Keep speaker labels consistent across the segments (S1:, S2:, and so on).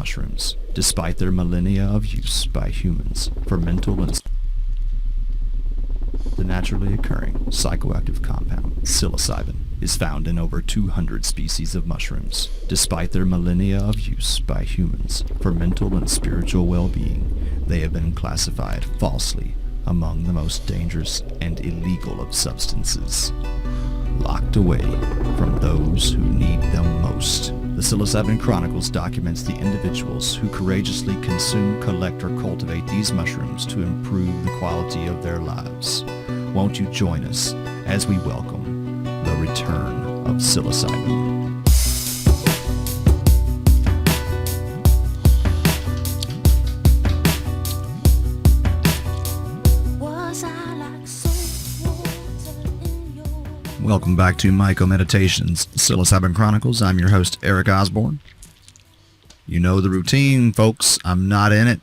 S1: mushrooms, despite their millennia of use by humans for mental and the naturally occurring psychoactive compound psilocybin is found in over 200 species of mushrooms. Despite their millennia of use by humans for mental and spiritual well-being, they have been classified falsely among the most dangerous and illegal of substances, locked away from those who need them most. The Psilocybin Chronicles documents the individuals who courageously consume, collect, or cultivate these mushrooms to improve the quality of their lives. Won't you join us as we welcome the return of psilocybin? Welcome back to Myco Meditations, Psilocybin Chronicles. I'm your host, Eric Osborne. You know the routine, folks. I'm not in it.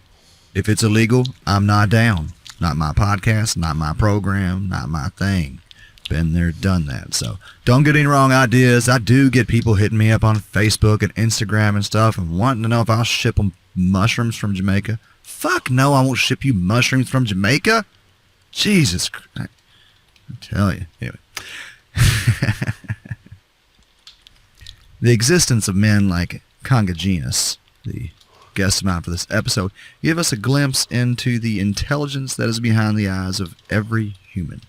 S1: If it's illegal, I'm not down. Not my podcast, not my program, not my thing. Been there, done that. So don't get any wrong ideas. I do get people hitting me up on Facebook and Instagram and stuff and wanting to know if I'll ship them mushrooms from Jamaica. Fuck no, I won't ship you mushrooms from Jamaica. Jesus Christ. I tell you. Anyway. The existence of men like Conga Genus, the guest of mine for this episode, give us a glimpse into the intelligence that is behind the eyes of every human,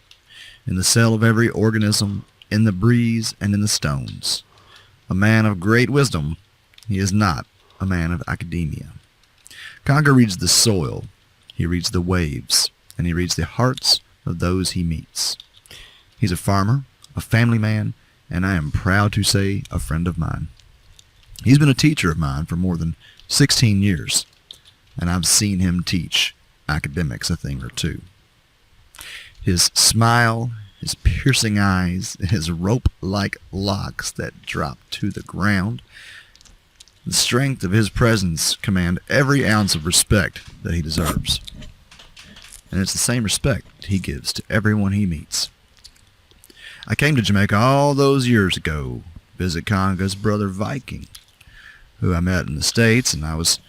S1: in the cell of every organism, in the breeze and in the stones. A man of great wisdom, he is not a man of academia. Conga reads the soil, he reads the waves, and he reads the hearts of those he meets. He's a farmer, a family man, and I am proud to say a friend of mine. He's been a teacher of mine for more than 16 years, and I've seen him teach academics a thing or two. His smile, his piercing eyes, his rope-like locks that drop to the ground, the strength of his presence command every ounce of respect that he deserves. And it's the same respect he gives to everyone he meets. I came to Jamaica all those years ago, visit Conga's brother Viking, who I met in the States, and I was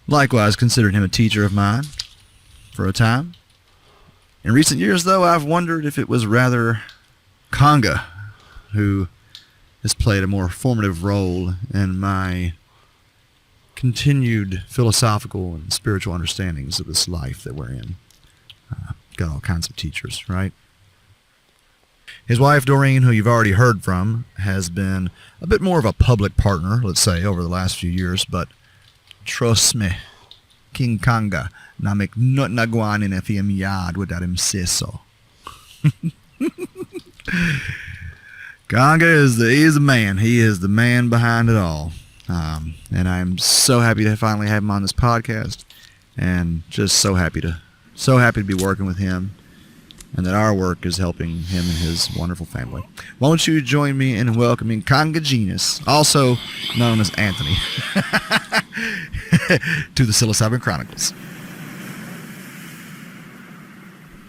S1: likewise considered him a teacher of mine for a time. In recent years, though, I've wondered if it was rather Conga who has played a more formative role in my continued philosophical and spiritual understandings of this life that we're in. Got all kinds of teachers, right? His wife, Doreen, who you've already heard from, has been a bit more of a public partner, let's say, over the last few years, but trust me, King Conga na make nothing a go on in him yard without him say so. Conga is the man. He is the man behind it all. And I'm so happy to finally have him on this podcast, and just so happy to be working with him, and that our work is helping him and his wonderful family. Won't you join me in welcoming Conga Genus, also known as Anthony, to the Psilocybin Chronicles.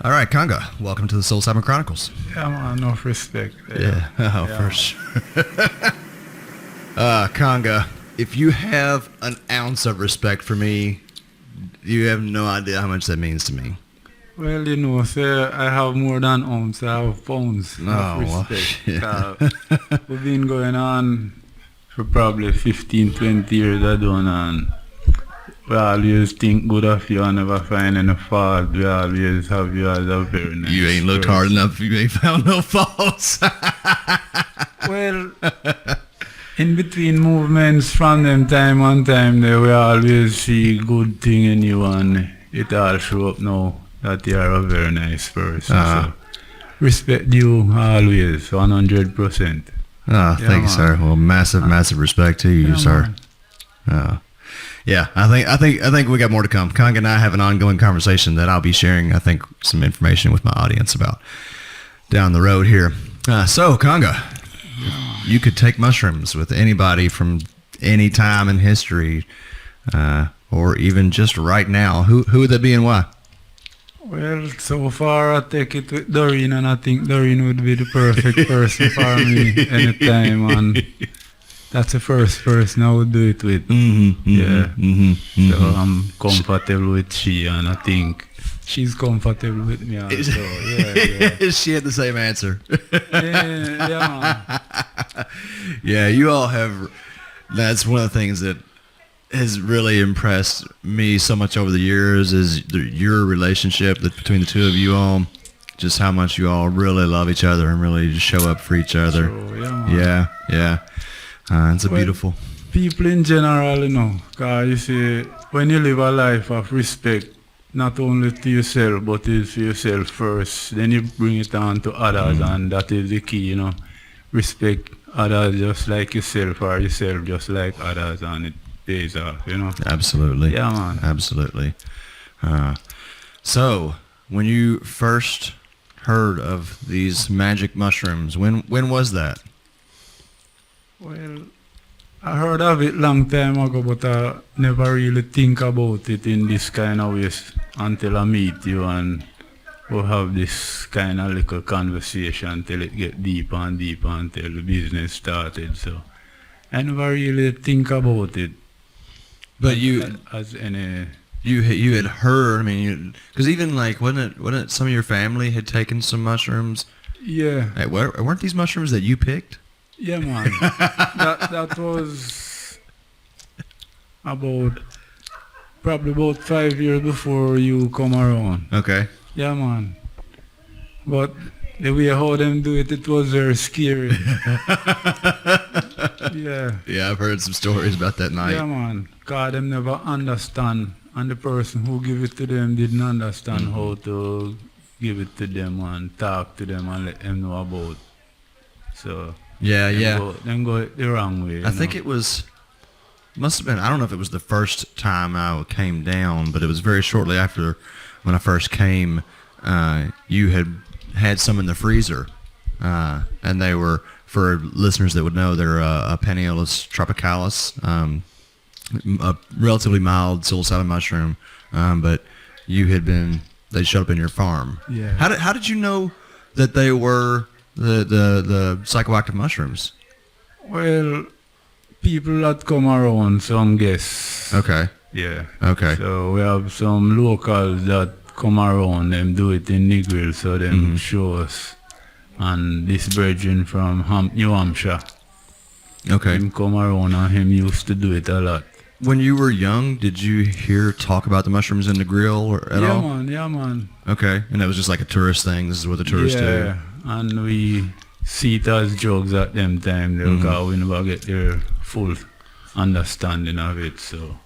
S1: All right, Conga, welcome to the Psilocybin Chronicles.
S2: Yeah, man, enough respect.
S1: Yeah, for sure. Conga, if you have an ounce of respect for me, you have no idea how much that means to me.
S2: Well, you know, sir, I have more than ounce, I have pounds of respect. We've been going on for probably 15, 20 years, I don't know, and we always think good of you and never find any fault. We always have you as a very nice
S1: You ain't looked hard enough, you ain't found no faults.
S2: Well, in between movements from them time on time, there we always see good thing in you, and it all show up now that you are a very nice person. So respect you always, 100%.
S1: Thank you, sir. Well, massive respect to you, sir. Yeah, I think we got more to come. Conga and I have an ongoing conversation that I'll be sharing, I think, some information with my audience about down the road here. So, Conga, you could take mushrooms with anybody from any time in history, or even just right now. Who would that be and why?
S2: Well, so far I take it with Doreen, and I think Doreen would be the perfect person for me anytime. And That's the first person I would do it with. So I'm comfortable with she, and I think she's comfortable with me also.
S1: She had the same answer.
S2: Man.
S1: Yeah, you all have. That's one of the things that has really impressed me so much over the years is your relationship between the two of you all. Just how much you all really love each other and really just show up for each other.
S2: Sure,
S1: Yeah. It's beautiful.
S2: People in general, because you see, when you live a life of respect, not only to yourself, but it's for yourself first, then you bring it on to others, and that is the key, Respect others just like yourself, or yourself just like others, and it pays off,
S1: Absolutely.
S2: Yeah, man.
S1: Absolutely. So, when you first heard of these magic mushrooms, when was that?
S2: Well, I heard of it long time ago, but I never really think about it in this kind of ways until I meet you and we'll have this kind of little conversation till it get deeper and deeper until the business started. So I never really think about it.
S1: But you had heard. I mean, because even like wasn't it some of your family had taken some mushrooms?
S2: Yeah.
S1: Hey, weren't these mushrooms that you picked?
S2: Yeah, man. that was probably about 5 years before you come around.
S1: Okay.
S2: Yeah, man. But the way how them do it, it was very scary. Yeah.
S1: Yeah, I've heard some stories about that night.
S2: Yeah, man. God, them never understand, and the person who give it to them didn't understand how to give it to them and talk to them and let them know about. So. Then go the wrong way.
S1: I think it must have been, I don't know if it was the first time I came down, but it was very shortly after when I first came, you had some in the freezer. And they were, for listeners that would know, they're a Panaeolus tropicalis, a relatively mild psilocybin mushroom, but they showed up in your farm.
S2: Yeah.
S1: How did you know that they were the psychoactive mushrooms?
S2: Well, people that come around, some guests.
S1: Okay.
S2: Yeah.
S1: Okay.
S2: So we have some locals that come around, them do it in the grill, so them show us. And this virgin from New Hampshire.
S1: Okay.
S2: Him come around and him used to do it a lot.
S1: When you were young, did you hear talk about the mushrooms in the grill at all?
S2: Yeah, man.
S1: Okay. And that was just like a tourist thing. This is what the tourists do.
S2: Yeah. And we see it as drugs at them time, because we never get their full understanding of it. So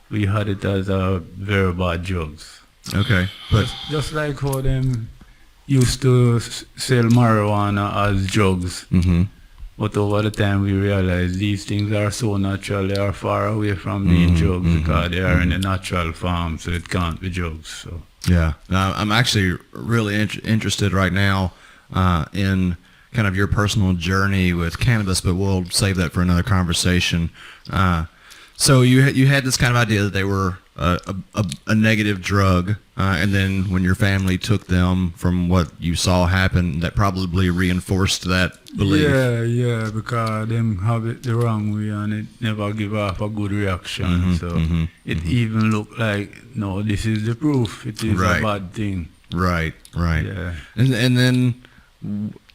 S2: we had it as a very bad drugs.
S1: Okay. But
S2: just like how them used to sell marijuana as drugs. But over the time we realized these things are so natural, they are far away from being drugs because they are in a natural form, so it can't be drugs. So.
S1: Yeah. Now, I'm actually really interested right now in kind of your personal journey with cannabis, but we'll save that for another conversation. So you had this kind of idea that they were a negative drug, and then when your family took them, from what you saw happen, that probably reinforced that belief.
S2: Yeah, because them have it the wrong way and it never give off a good reaction. It even looked like, no, this is the proof. It is a bad thing.
S1: Right.
S2: Yeah.
S1: And then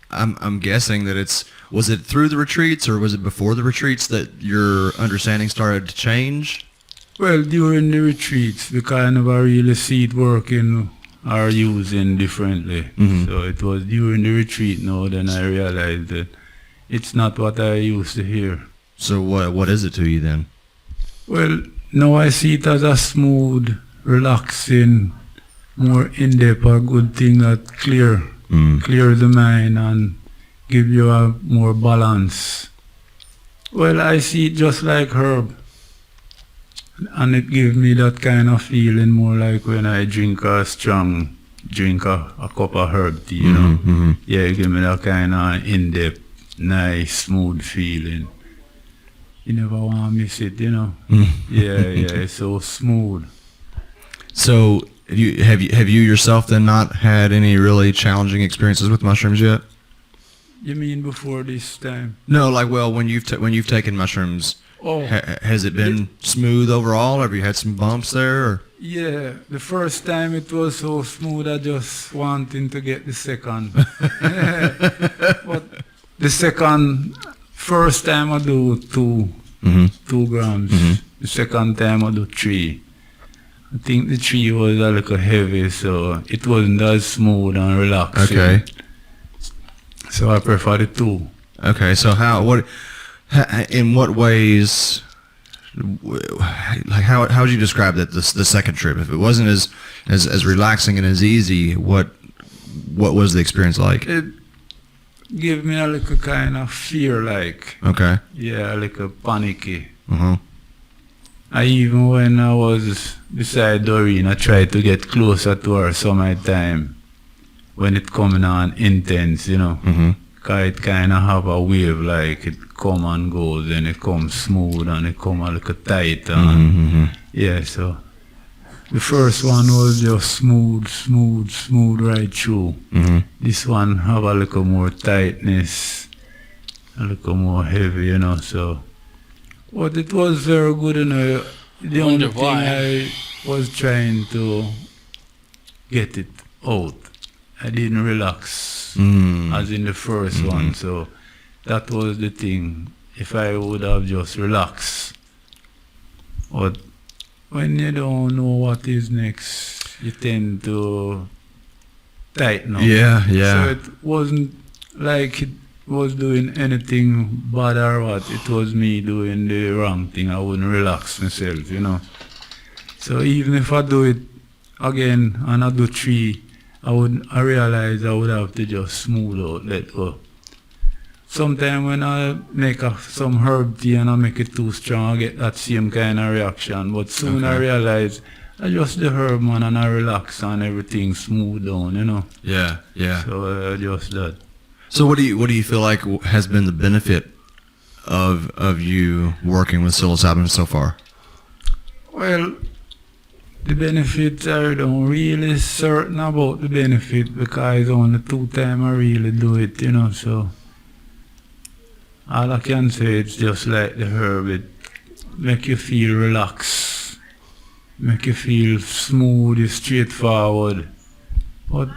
S1: I'm guessing that was it through the retreats or was it before the retreats that your understanding started to change?
S2: Well, during the retreats, because I never really see it working or using differently. So it was during the retreat now then I realized that it's not what I used to hear.
S1: So what is it to you then?
S2: Well, now I see it as a smooth, relaxing, more in-depth, a good thing that clear the mind and give you a more balance. Well, I see it just like herb. And it gives me that kind of feeling more like when I drink a cup of herb tea, you know. Yeah, it gives me that kind of in-depth, nice, smooth feeling. You never want to miss it, you know. Yeah, it's so smooth.
S1: So have you yourself then not had any really challenging experiences with mushrooms yet?
S2: You mean before this time?
S1: No, like, well, when you've taken mushrooms,
S2: Oh,
S1: has it been smooth overall? Have you had some bumps there? Or?
S2: yeah. The first time it was so smooth, I just wanting to get the second. But first time I do 2 grams. The second time I do 3. I think the 3 was a little heavy, so it wasn't as smooth and relaxing.
S1: Okay.
S2: So I prefer the 2.
S1: Okay, so in what ways, like how would you describe that the second trip? If it wasn't as relaxing and as easy, what was the experience like?
S2: It gave me a little kind of fear, like.
S1: Okay.
S2: Yeah, a little panicky.
S1: Uh-huh.
S2: Even when I was beside Doreen, I tried to get closer to her some of the time when it coming on intense, you know.
S1: Mm-hmm.
S2: Cause it kind of have a wave, like it come and goes, and it comes smooth and it come a little tight. And yeah, so the first one was just smooth right through. This one have a little more tightness, a little more heavy, you know, so. But it was very good, you know. The only thing I was trying to get it out. I didn't relax as in the first one, so that was the thing. If I would have just relaxed. But when you don't know what is next, you tend to tighten up.
S1: Yeah.
S2: So it wasn't like it was doing anything bad or what. It was me doing the wrong thing. I wouldn't relax myself, you know. So even if I do it again and I do 3, I realize I would have to just smooth out, let go. Sometimes when I make some herb tea and I make it too strong, I get that same kind of reaction. But soon I realize I just the herb, man, and I relax and everything smooth down, you know.
S1: Yeah.
S2: So just that.
S1: So what do you feel like has been the benefit of you working with psilocybin so far?
S2: Well, the benefits I don't really certain about the benefit because only 2 times I really do it, you know, so all I can say it's just like the herb, it make you feel relaxed, make you feel smooth, straightforward. But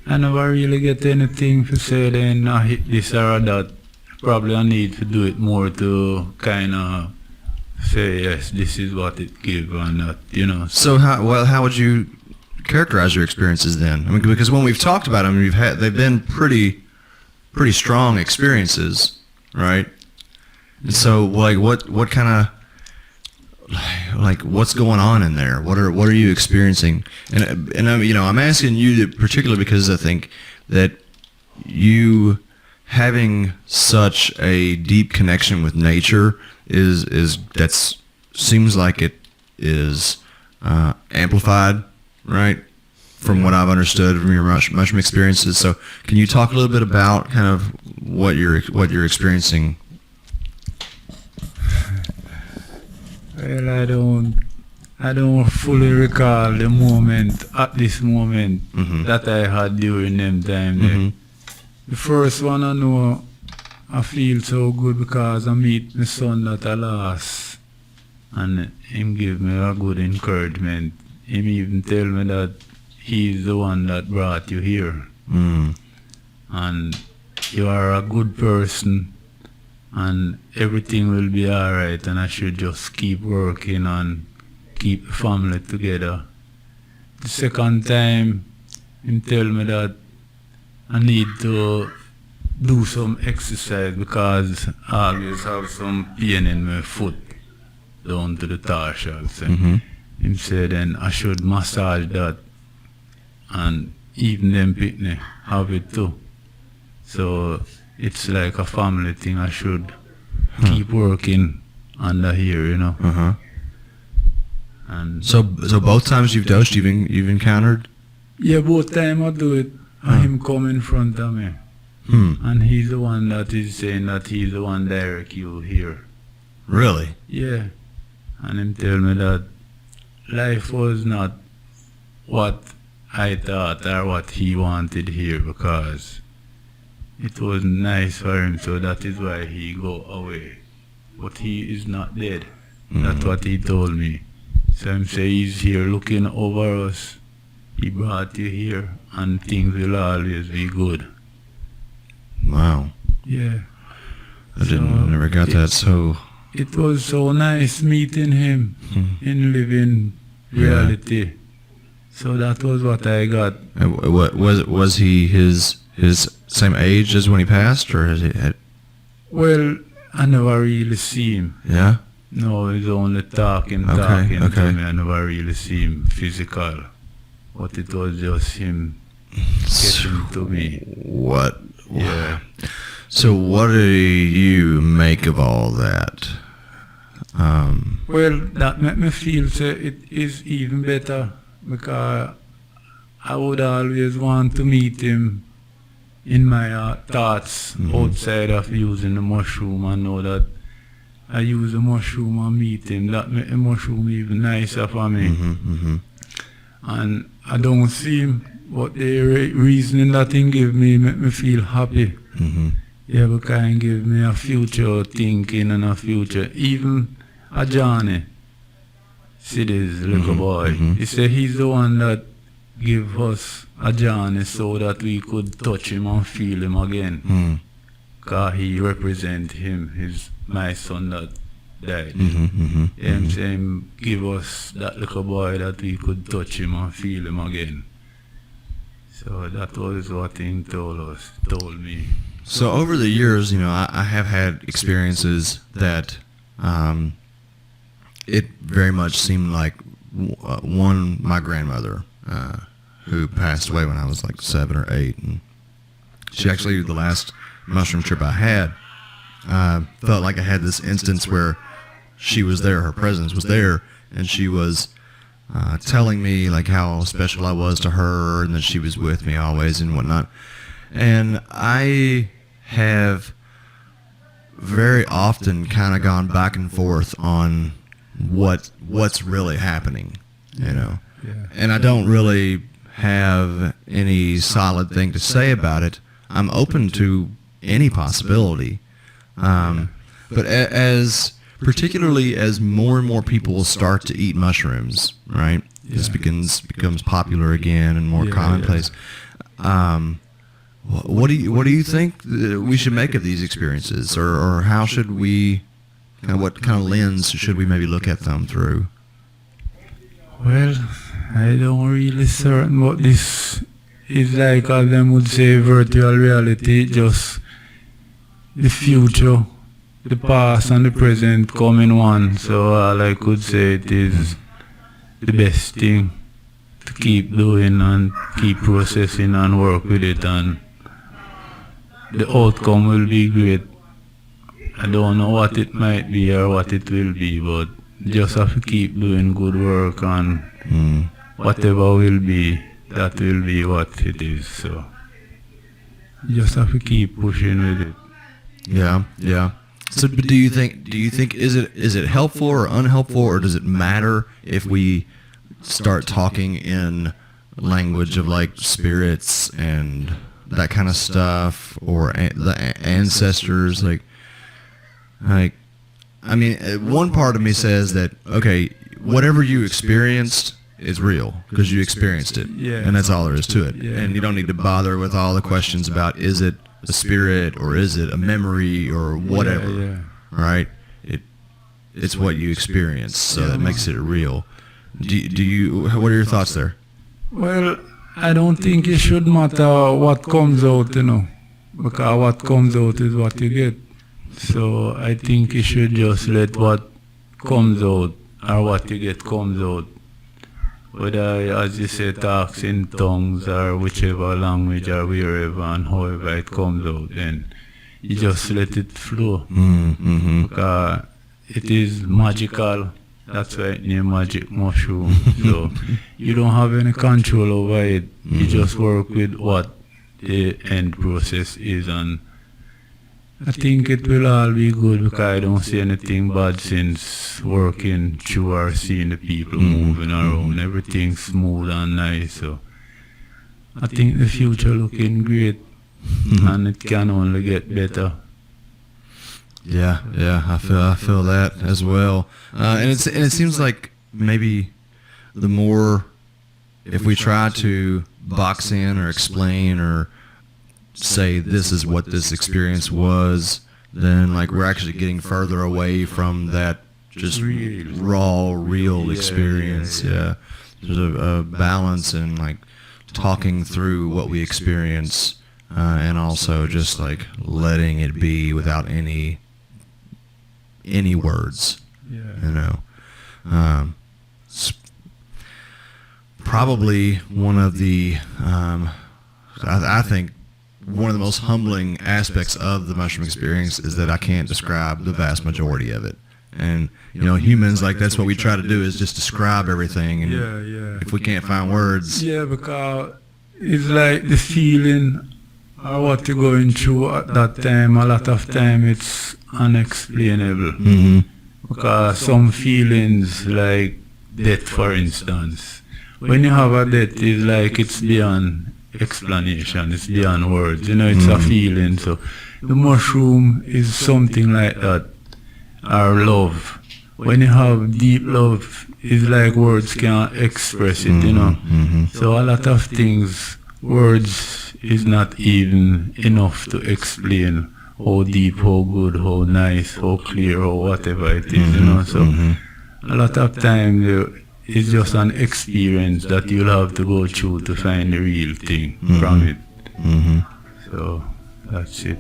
S2: I never really get anything to say then I hit this or that. Probably I need to do it more to kind of say, yes, this is what it gives and that, you know.
S1: So how would you characterize your experiences then? I mean, because when we've talked about them, they've been pretty strong experiences, right? And so like what kind of like what's going on in there? What are you experiencing? And I'm asking you particularly because I think that you having such a deep connection with nature seems like it is amplified, right? From what I've understood from your mushroom experiences. So can you talk a little bit about kind of what you're experiencing?
S2: Well, I don't fully recall the moment at this moment that I had during them time. The first one I know, I feel so good because I meet my son that I lost, and him give me a good encouragement. Him even tell me that he's the one that brought you here, and you are a good person, and everything will be alright, and I should just keep working and keep the family together. The second time, him tell me that I need to do some exercise because I always have some pain in my foot down to the tarsals. Him said then I should massage that, and even them picnic have it too. So it's like a family thing. I should keep working under here, you know. And
S1: so both times you've dosed, you've encountered?
S2: Yeah, both times I do it. Him come in front of me. And he's the one that is saying that he's the one direct you here.
S1: Really?
S2: Yeah. And him tell me that life was not what I thought or what he wanted here because it wasn't nice for him, so that is why he go away. But he is not dead. That's what he told me. So him say he's here looking over us. He brought you here, and things will always be good.
S1: Wow.
S2: Yeah.
S1: Never got that. So
S2: it was so nice meeting him in living reality. So that was what I got.
S1: What was he his same age as when he passed, or has he had?
S2: Well, I never really see him.
S1: Yeah.
S2: No, he's only talking
S1: Okay.
S2: to me. I never really see him physical. But it was just him getting to me.
S1: What?
S2: Yeah.
S1: So what do you make of all that?
S2: Well, that made me feel it is even better, because I would always want to meet him in my thoughts outside of using the mushroom. I know that I use the mushroom and meet him. That made the mushroom even nicer for me. And I don't see him, but the reasoning that he give me make me feel happy. Yeah, because he give me a future thinking and a future, even a journey. See this little boy. He said he's the one that give us a journey so that we could touch him and feel him again. Because he represent him, my son that died. I'm saying give us that little boy that we could touch him and feel him again. So that was what he told me.
S1: So over the years, I have had experiences that it very much seemed like my grandmother, who passed away when I was like 7 or 8, and she actually, the last mushroom trip I had, felt like I had this instance where she was there, her presence was there, and she was telling me like how special I was to her, and that she was with me always and whatnot. And I have very often kind of gone back and forth on what's really happening,
S2: Yeah.
S1: and I don't really have any solid thing to say about it. I'm open to any possibility, but particularly as more and more people start to eat mushrooms, right? This becomes popular again and more commonplace. What do you think we should make of these experiences, or how should we? What kind of lens should we maybe look at them through?
S2: Well, I don't really certain what this is like, as them would say, virtual reality, just the future, the past and the present come in one. So all I could say it is the best thing to keep doing and keep processing and work with it, and the outcome will be great. I don't know what it might be or what it will be, but just have to keep doing good work, and whatever will be, that will be what it is. So you just have to keep pushing with it.
S1: Yeah. So, but do you think is it helpful or unhelpful, or does it matter if we start talking in language of like spirits and that kind of stuff, or the ancestors? Like, I mean, one part of me says that, okay, whatever you experienced is real because you experienced it, and that's all there is to it. And you don't need to bother with all the questions about is it a spirit or is it a memory or whatever, right? It's what you experienced, so that makes it real. Do you? What are your thoughts there?
S2: Well, I don't think it should matter what comes out, because what comes out is what you get. So I think you should just let what comes out or what you get comes out. Whether, as you say, talks in tongues or whichever language or wherever and however it comes out, then you just let it flow. Because it is magical. That's why it's named magic mushroom. So you don't have any control over it. You just work with what the end process is, and I think it will all be good, because I don't see anything bad since working through or seeing the people moving around. Everything's smooth and nice. So I think the future looking great. and it can only get better.
S1: Yeah, I feel that as well. And it seems like maybe the more, if we try to box in or explain or say this is what this experience was, then like we're actually getting further away from that just raw, real experience. Yeah. There's a balance in like talking through what we experience, and also just like letting it be without any words.
S2: Yeah.
S1: Probably one of the I think one of the most humbling aspects of the mushroom experience is that I can't describe the vast majority of it. And humans, like, that's what we try to do, is just describe everything. And if we can't find words,
S2: because it's like the feeling or what you're going through at that time. A lot of time it's unexplainable. Because some feelings, like death, for instance, when you have a death, it's like it's beyond explanation, it's beyond words. It's a feeling. So the mushroom is something like that. Or love. When you have deep love, it's like words can't express it. So a lot of things, words is not even enough to explain how deep, how good, how nice, how clear, or whatever it is. So a lot of time it's just an experience that you'll have to go through to find the real thing from it. So that's it.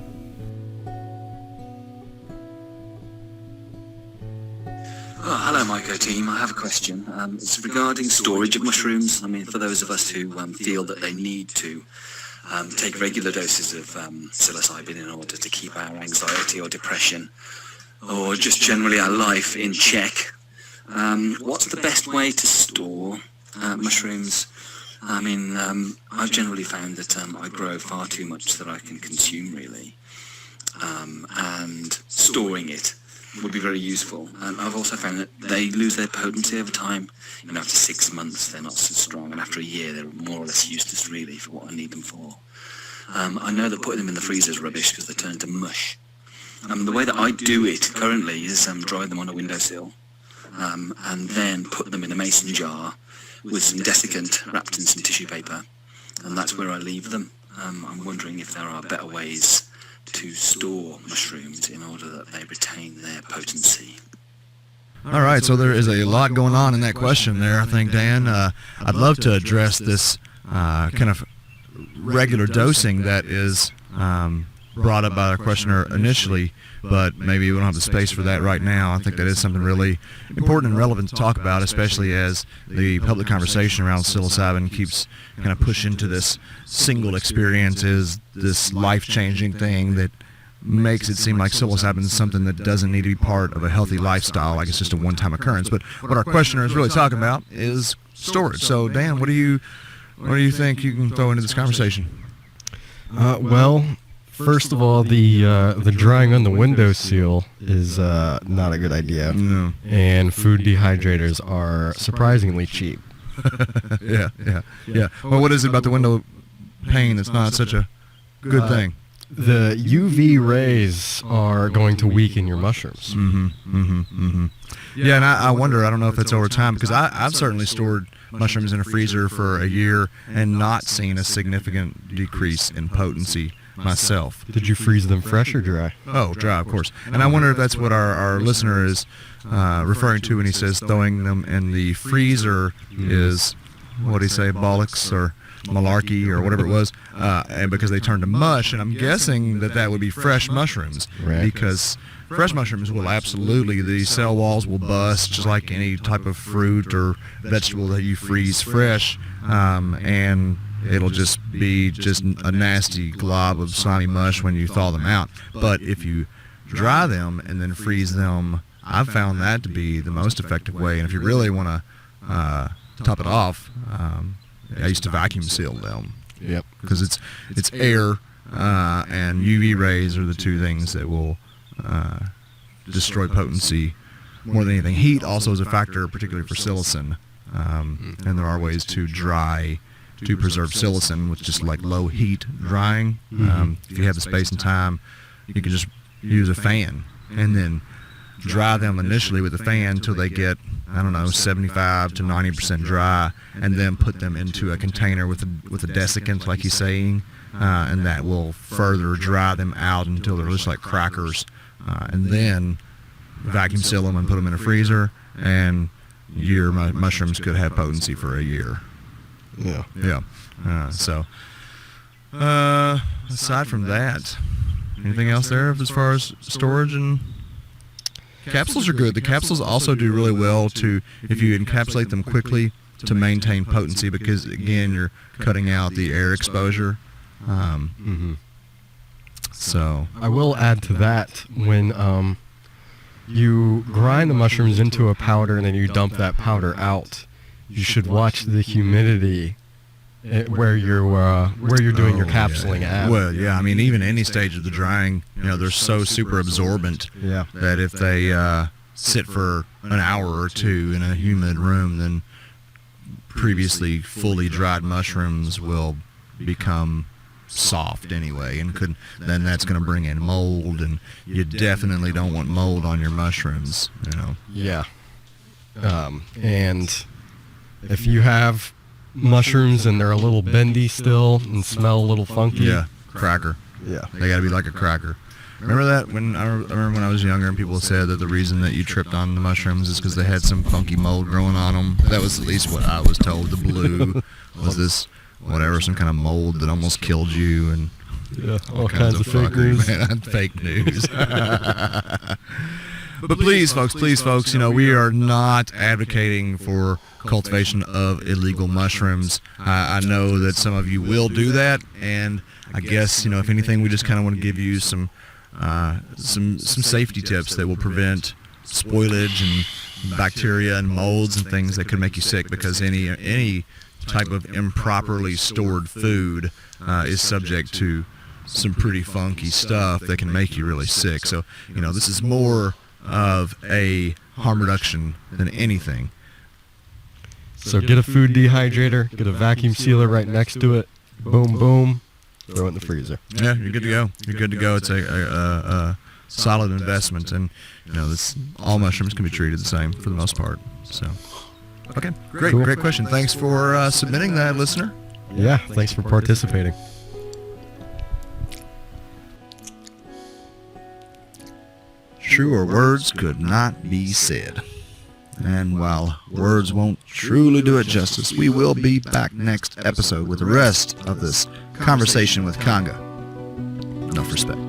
S3: Oh, hello, Myco team. I have a question. It's regarding storage of mushrooms. I mean, for those of us who feel that they need to take regular doses of psilocybin in order to keep our anxiety or depression, or just generally our life in check, what's the best way to store mushrooms? I mean, I've generally found that I grow far too much that I can consume, really, and storing it would be very useful. I've also found that they lose their potency over time. After 6 months they're not so strong, and after a year they're more or less useless, really, for what I need them for. I know that putting them in the freezer is rubbish because they turn into mush. The way that I do it currently is dry them on a windowsill, and then put them in a mason jar with some desiccant wrapped in some tissue paper, and that's where I leave them. I'm wondering if there are better ways to store mushrooms in order that they retain their potency.
S1: All right, so there is a lot going on in that question there, I think, Dan. I'd love to address this kind of regular dosing that is brought up by the questioner initially, but maybe we don't have the space for that right now. I think that is something really important and relevant to talk about, especially as the public conversation around psilocybin keeps kind of push into this single experience is this life-changing thing that makes it seem like psilocybin is something that doesn't need to be part of a healthy lifestyle, like it's just a one-time occurrence. But what our questioner is really talking about is storage. So, Dan, what do you think you can throw into this conversation?
S4: Well, first of all, the drying on the windowsill is not a good idea.
S1: No.
S4: And food dehydrators are surprisingly cheap.
S1: Yeah. Well, what is it about the window pane that's not such a good thing?
S4: The UV rays are going to weaken your mushrooms.
S1: Yeah, and I wonder, I don't know if it's over time, because I've certainly stored mushrooms in a freezer for a year and not seen a significant decrease in potency myself.
S4: Did you freeze them fresh or dry?
S1: Oh, dry, of course. And I wonder if that's what our listener is referring to when he says throwing them in the freezer is, what do you say, bollocks or malarkey or whatever it was, and because they turn to mush. And I'm guessing that would be fresh mushrooms,
S4: right?
S1: Because fresh mushrooms will absolutely, the cell walls will bust just like any type of fruit or vegetable that you freeze fresh, and it'll just be just a nasty glob of slimy mush when you thaw them out. But if you dry them and then freeze them, I've found that to be the most effective way. And if you really want to top it off, I used to vacuum seal them.
S4: Yep.
S1: Because it's air and UV rays are the two things that will destroy potency more than anything. Heat also is a factor, particularly for psilocin, and there are ways to dry to preserve psilocin with just like low heat drying. If you have the space and time, you can just use a fan and then dry them initially with a fan until they get, I don't know, 75 to 90% dry, and then put them into a container with a desiccant, like he's saying, and that will further dry them out until they're just like crackers, and then vacuum seal them and put them in a freezer, and your mushrooms could have potency for a year. Yeah. So, aside from that, anything else there as far as storage? And capsules are good. The capsules also do really well if you encapsulate them quickly, to maintain potency, because again, you're cutting out the air exposure. So
S4: I will add to that, when you grind the mushrooms into a powder and then you dump that powder out, you should watch the humidity where you're doing your capsuling at.
S1: Well, yeah, I mean, even any stage of the drying, they're so super absorbent that if they sit for an hour or two in a humid room, then previously fully dried mushrooms will become soft anyway, and then that's going to bring in mold, and you definitely don't want mold on your mushrooms.
S4: Yeah. And if you have mushrooms and they're a little bendy still and smell a little funky,
S1: cracker.
S4: Yeah,
S1: they got to be like a cracker. Remember that I remember when I was younger and people said that the reason that you tripped on the mushrooms is because they had some funky mold growing on them. That was at least what I was told. The blue was this some kind of mold that almost killed you, and
S4: all kinds of fake news.
S1: Man, fake news. But please, folks, we are not advocating for cultivation of illegal mushrooms. I know that some of you will do that, and I guess, if anything, we just kind of want to give you some safety tips that will prevent spoilage and bacteria and molds and things that could make you sick, because any type of improperly stored food is subject to some pretty funky stuff that can make you really sick. So, this is more of a harm reduction than anything.
S4: So get a food dehydrator, get a vacuum sealer right next to it, boom, boom, throw it in the freezer.
S1: Yeah, you're good to go. It's a solid investment, and all mushrooms can be treated the same for the most part. So, okay, great question. Thanks for submitting that, listener.
S4: Yeah, thanks for participating.
S1: Truer words could not be said. And while words won't truly do it justice, we will be back next episode with the rest of this conversation with Conga. Enough respect.